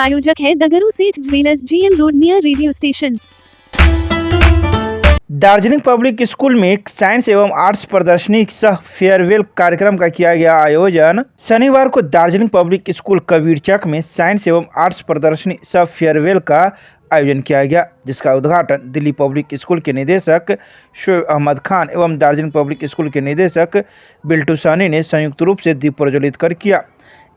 प्रायोजक है दगरू सेठ jewellers, GM road near radio station. Darjeeling public school में साइंस एवं आर्ट्स प्रदर्शनी सह फेयरवेल कार्यक्रम का किया गया आयोजन। शनिवार को दार्जिलिंग पब्लिक स्कूल कबीरचक में साइंस एवं आर्ट्स प्रदर्शनी सह फेयरवेल का आयोजन किया गया, जिसका उद्घाटन दिल्ली पब्लिक स्कूल के निदेशक शोएब अहमद खान एवं दार्जिलिंग पब्लिक स्कूल के निदेशक बिल्टू सानी ने संयुक्त रूप से दीप प्रज्वलित कर किया।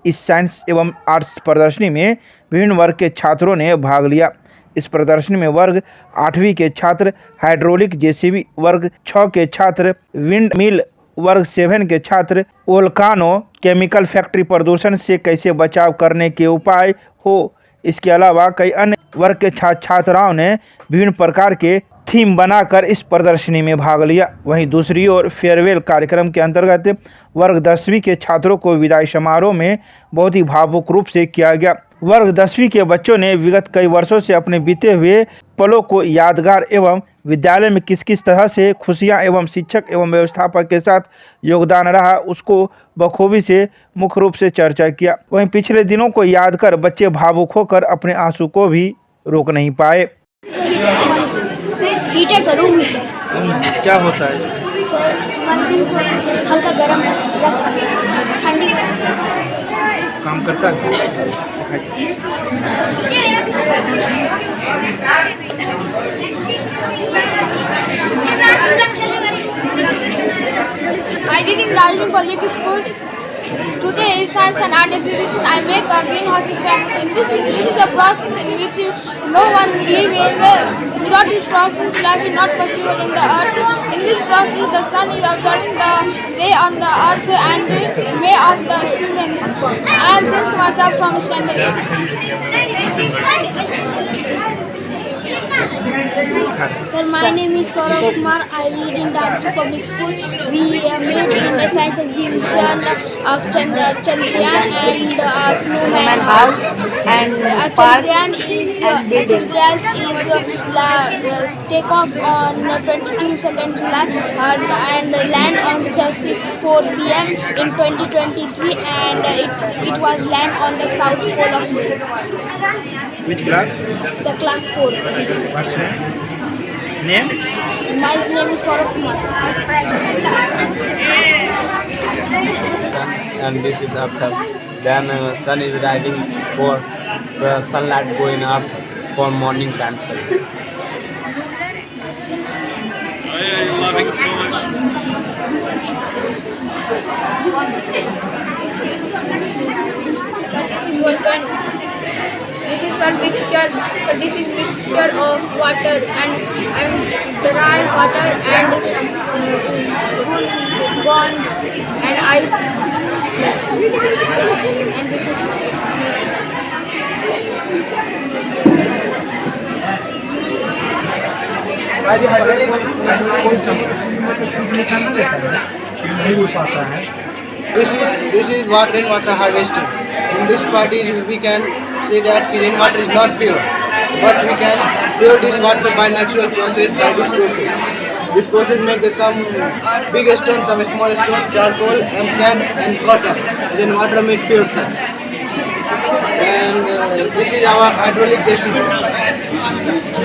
इस साइंस एवं आर्ट्स प्रदर्शनी में विभिन्न वर्ग के छात्रों ने भाग लिया। इस प्रदर्शनी में वर्ग 8वीं के छात्र हाइड्रोलिक जेसीबी, वर्ग 6 के छात्र विंड मिल, वर्ग 7 के छात्र वोल्कानो केमिकल फैक्ट्री प्रदूषण से कैसे बचाव करने के उपाय हो। इसके अलावा कई अन्य वर्ग के छात्राओं ने विभिन्न प्रकार के थीम बनाकर इस प्रदर्शनी में भाग लिया। वहीं दूसरी ओर फेयरवेल कार्यक्रम के अंतर्गत वर्ग 10वीं के छात्रों को विदाई समारोह में बहुत ही भावुक रूप से किया गया। वर्ग 10वीं के बच्चों ने विगत कई वर्षों से अपने बीते हुए पलों को यादगार एवं विद्यालय में किस किस तरह से खुशियां एवं शिक्षक एवं व्यवस्थापक के साथ योगदान रहा, उसको बखूबी से मुख्य रूप से चर्चा किया। वहीं पिछले दिनों को याद कर बच्चे भावुक होकर अपने आंसू को भी रोक नहीं पाए। हीटर सर, रूम हीटर क्या होता है सर? हमारे रूम को हल्का गर्म रख सकते, ठंडी काम करता है। I did in Darjeeling Public School. Today is Science and Art exhibition. I make a greenhouse effect. This is a process in which no one live in. Without this process, life is not possible in the earth. In this process, the sun is absorbing the ray on the earth and may of the stimulants. I am Prince Martha from Standard 8. Sir, my name is Saurabh Kumar. I read in Darjeeling Public School. We made in the science exhibition Chandrayaan and snowman house. And Chandrayaan is take off on 22 2nd July and land on 6:04 p.m. in 2023, and it was land on the south pole of Moon. Which class? So class 4. What's your name? My name is Saurabh Kumar. And this is Earth. Then sun is rising for sunlight go in Earth for morning time. This is a mixture. So this is mixture of water and dry water and gone and ice. And this is This is water and water harvesting. In this party we can say that rainwater is not pure, but we can pure this water by natural process, by this process. This process make some big stone, some small stone, charcoal and sand and cotton. Then water make pure sand. And this is our hydraulic JCB.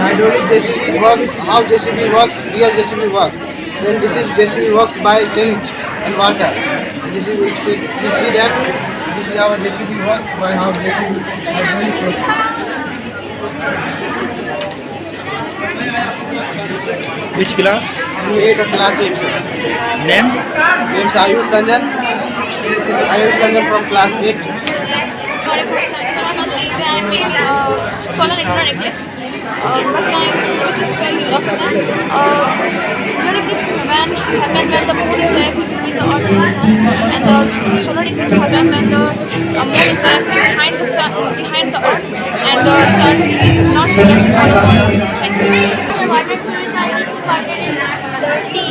Hydraulic JCB works, how JCB works, real JCB works. Then this is JCB works by scent and water. This is we see that this is our JCB works by how JCB hydraulic process. Which class? Class 8. Sir. Name? Name is Ayush Sanjan. Ayush Sanjan from class 8. I'm making a solar electron eclipse. But my switch is very lost now. Solar eclipse happens when the moon is directly between the earth and the sun, and the solar eclipse happens when the moon is directly behind the sun, behind the earth, and the sun is not shining on the sun. Thank you. So water purifier, this water is dirty.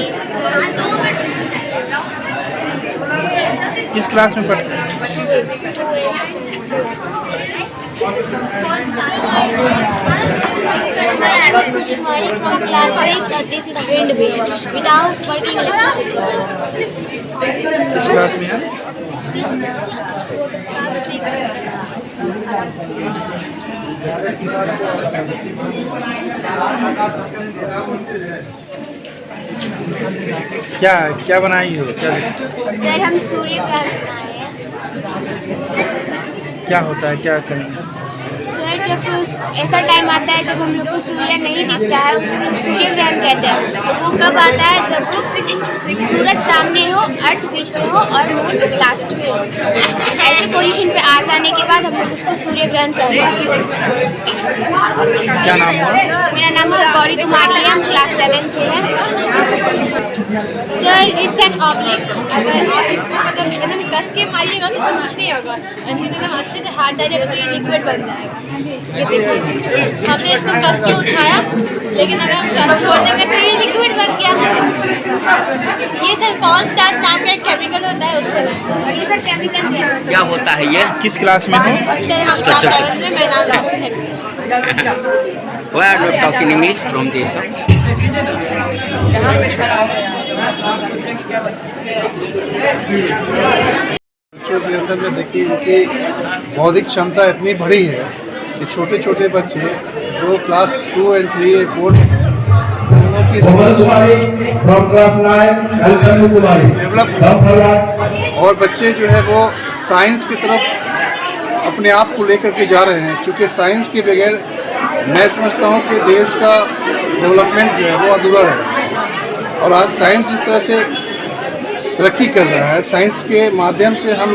किस class में पढ़ते हैं? I was Kushimari from class 6. This is wind wheel without working electricity. किस class में है? Class 6. क्या क्या बनाई हो, क्या सर हम सूर्य ग्रहण बनाए हैं। क्या होता है, क्या कहेंगे? सर जब ऐसा टाइम आता है जब हम लोग को सूर्य नहीं दिखता है उसे हम लोग सूर्य ग्रहण कहते हैं। वो कब आता है जब सूरज सामने हो, अर्थ बीच में हो और मून लास्ट में हो। ऐसे पोजीशन पे आ जाने के बाद हम लोग उसको सूर्य ग्रहण कहते हैं। क्या नाम हुआ? मेरा नाम सर गौरी कुमारी है, हम क्लास 7 से हैं। Sir it's an oblique. अगर आप इसको मतलब एकदम कस के मारिएगा तो इसमें कुछ नहीं होगा, इसके एकदम अच्छे से हाथ डालिएगा तो ये लिक्विड बन जाएगा। ये देखिए हमने इसको कस के उठाया, लेकिन अगर हम गर्म छोड़ देंगे तो ये लिक्विड बन गया। ये सर कॉर्न स्टार्च नाम का एक केमिकल होता है, उससे बनता है। और ये सर केमिकल क्या होता है ये? किस क्लास में हो? सर हम क्लास 7 में। मेरा नाम रोशन है। Why are you talking English from this? बच्चों के अंदर में देखिए इनकी बौद्धिक क्षमता इतनी बड़ी है कि छोटे छोटे बच्चे जो क्लास 2 और 3 और 4 में हैं उन लोग की डेवलप और बच्चे जो है वो साइंस की तरफ अपने आप को लेकर के जा रहे हैं, क्योंकि साइंस के बगैर मैं समझता हूँ कि देश का डेवलपमेंट जो है वो अधूरा है। और आज साइंस जिस तरह से तरक्की कर रहा है, साइंस के माध्यम से हम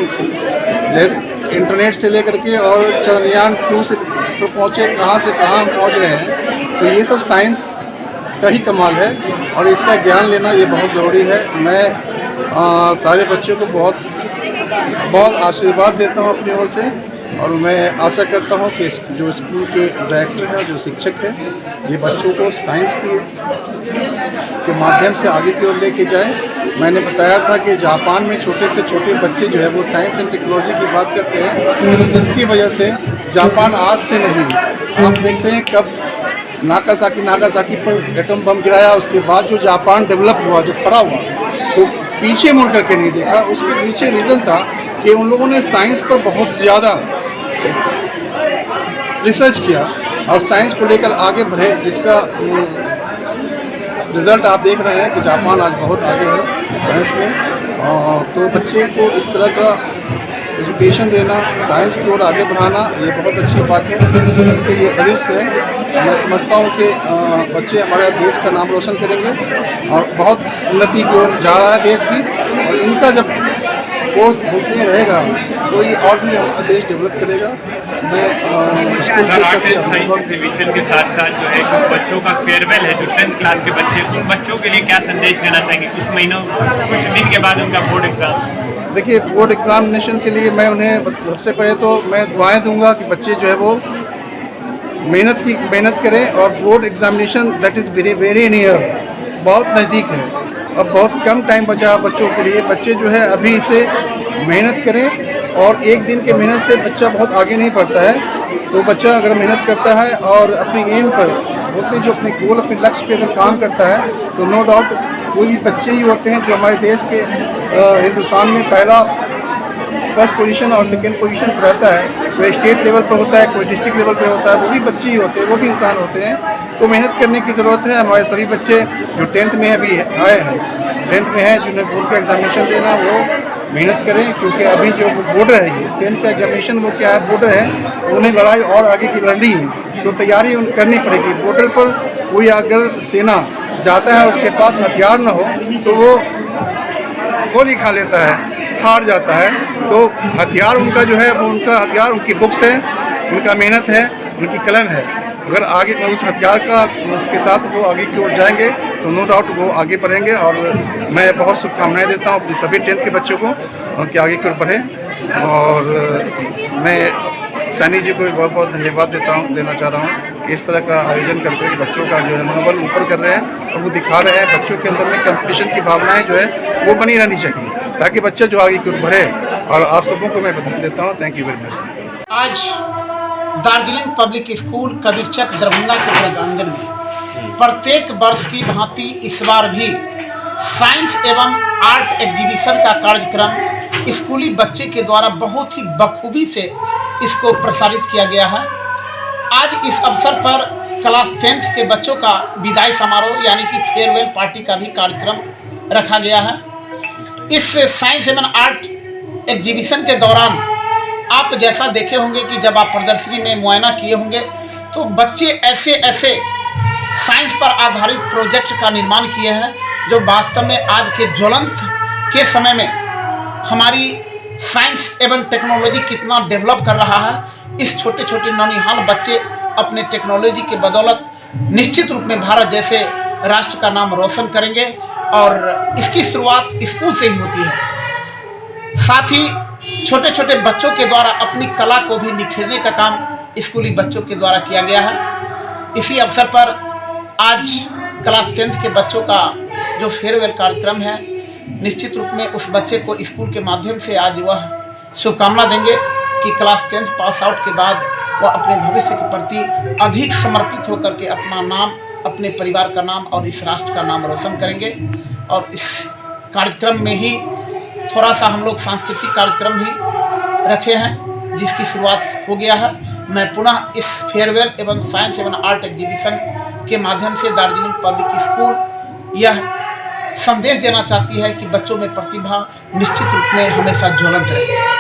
जैसे इंटरनेट से लेकर के और चंद्रयान 2 से पहुँचे, कहाँ से कहाँ हम पहुँच रहे हैं, तो ये सब साइंस का ही कमाल है और इसका ज्ञान लेना ये बहुत ज़रूरी है। मैं सारे बच्चों को बहुत आशीर्वाद देता हूँ अपनी ओर से और मैं आशा करता हूँ कि जो स्कूल के डायरेक्टर हैं, जो शिक्षक हैं, ये बच्चों को साइंस के माध्यम से आगे की ओर लेके जाएं। मैंने बताया था कि जापान में छोटे से छोटे बच्चे जो है वो साइंस एंड टेक्नोलॉजी की बात करते हैं, जिसकी वजह से जापान आज से नहीं, आप देखते हैं कब नागासाकी पर एटम बम गिराया, उसके बाद जो जापान डेवलप हुआ, जो खड़ा हुआ, तो पीछे मुड़ करके नहीं देखा। उसके पीछे रीज़न था कि उन लोगों ने साइंस पर बहुत ज़्यादा रिसर्च किया और साइंस को लेकर आगे बढ़े, जिसका रिज़ल्ट आप देख रहे हैं कि जापान आज बहुत आगे है साइंस में। तो बच्चे को इस तरह का एजुकेशन देना, साइंस की ओर आगे बढ़ाना, ये बहुत अच्छी बात है क्योंकि ये भविष्य है। मैं समझता हूँ कि बच्चे हमारे देश का नाम रोशन करेंगे और बहुत उन्नति की ओर जा रहा है देश भी, और इनका जब फोर्स बोलते रहेगा तो ये और भी हमारा देश डेवलप करेगा। मैं स्कूल के सब डिवीजन के साथ साथ जो है कुछ बच्चों का फेयरवेल है, जो 10th क्लास के बच्चे, उन बच्चों के लिए क्या संदेश देना चाहेंगे? कुछ दिन के बाद उनका बोर्ड एग्जाम। देखिए, बोर्ड एग्जामिनेशन के लिए मैं उन्हें सबसे पहले तो मैं दुआएं दूंगा कि बच्चे जो है वो मेहनत करें और board examination that is very near, बहुत नज़दीक है। अब बहुत कम टाइम बचा बच्चों के लिए। बच्चे जो है अभी से मेहनत करें और एक दिन के मेहनत से बच्चा बहुत आगे नहीं बढ़ता है। तो बच्चा अगर मेहनत करता है और अपने एम पर बोलते हैं, जो अपने गोल, अपने लक्ष्य पे अगर काम करता है, तो नो डाउट कोई भी बच्चे ही होते हैं जो हमारे देश के हिंदुस्तान में फर्स्ट पोजीशन और सेकंड पोजीशन पर रहता है। कोई स्टेट लेवल पर होता है, कोई डिस्ट्रिक्ट लेवल पर होता है, वो भी बच्चे ही होते हैं, वो भी इंसान होते हैं। तो मेहनत करने की ज़रूरत है। हमारे सभी बच्चे जो 10th में अभी आए हैं, 10th में हैं, जिन्हें बोर्ड का एग्जामिनेशन देना, वो मेहनत करें, क्योंकि अभी जो बॉर्डर है, ये 10th का एग्जामिनेशन वो क्या है, बॉर्डर है, उन्हें लड़ाई और आगे की लड़नी है, तो तैयारी करनी पड़ेगी। बॉर्डर पर कोई अगर सेना जाता है, उसके पास हथियार ना हो, तो वो गोली खा लेता है, हार जाता है। तो हथियार उनका जो है वो उनका हथियार उनकी बुक्स है, उनका मेहनत है, उनकी कलम है। अगर आगे उस हथियार का उसके साथ वो आगे की ओर जाएंगे तो नो डाउट वो आगे बढ़ेंगे। और मैं बहुत शुभकामनाएं देता हूँ अपने सभी 10th के बच्चों को कि आगे की ओर बढ़ें। और मैं सैनी जी को बहुत बहुत धन्यवाद देना चाह रहा हूँ कि इस तरह का आयोजन करके बच्चों का जो है मनोबल ऊपर कर रहे हैं और वो दिखा रहे हैं। बच्चों के अंदर में कंपटीशन की भावनाएं जो है वो बनी रहनी चाहिए, ताकि बच्चा जो आगे की ओर बढ़े। और आप सबों को मैं बता देता हूँ, थैंक यू वेरी मच। आज दार्जिलिंग पब्लिक स्कूल कबीरचक दरभंगा के प्रांगण में प्रत्येक वर्ष की भांति इस बार भी साइंस एवं आर्ट एग्जीबिशन का कार्यक्रम स्कूली बच्चे के द्वारा बहुत ही बखूबी से इसको प्रसारित किया गया है। आज इस अवसर पर क्लास 10th के बच्चों का विदाई समारोह यानी कि फेयरवेल पार्टी का भी कार्यक्रम रखा गया है। इस साइंस एवं आर्ट एग्जीबिशन के दौरान आप जैसा देखे होंगे कि जब आप प्रदर्शनी में मुआयना किए होंगे तो बच्चे ऐसे ऐसे साइंस पर आधारित प्रोजेक्ट का निर्माण किए हैं जो वास्तव में आज के ज्वलंत के समय में हमारी साइंस एवं टेक्नोलॉजी कितना डेवलप कर रहा है। इस छोटे छोटे नौनिहाल बच्चे अपने टेक्नोलॉजी के बदौलत निश्चित रूप में भारत जैसे राष्ट्र का नाम रोशन करेंगे और इसकी शुरुआत स्कूल से ही होती है। साथ ही छोटे छोटे बच्चों के द्वारा अपनी कला को भी निखेरने का काम स्कूली बच्चों के द्वारा किया गया है। इसी अवसर पर आज क्लास 10th के बच्चों का जो फेयरवेल कार्यक्रम है, निश्चित रूप में उस बच्चे को स्कूल के माध्यम से आज वह शुभकामना देंगे कि क्लास 10th पास आउट के बाद वह अपने भविष्य के प्रति अधिक समर्पित होकर के अपना नाम, अपने परिवार का नाम और इस राष्ट्र का नाम रोशन करेंगे। और इस कार्यक्रम में ही थोड़ा सा हम लोग सांस्कृतिक कार्यक्रम भी रखे हैं जिसकी शुरुआत हो गया है। मैं पुनः इस फेयरवेल एवं साइंस एवं आर्ट एग्जीबिशन के माध्यम से दार्जिलिंग पब्लिक स्कूल यह संदेश देना चाहती है कि बच्चों में प्रतिभा निश्चित रूप में हमेशा ज्वलंत रहे।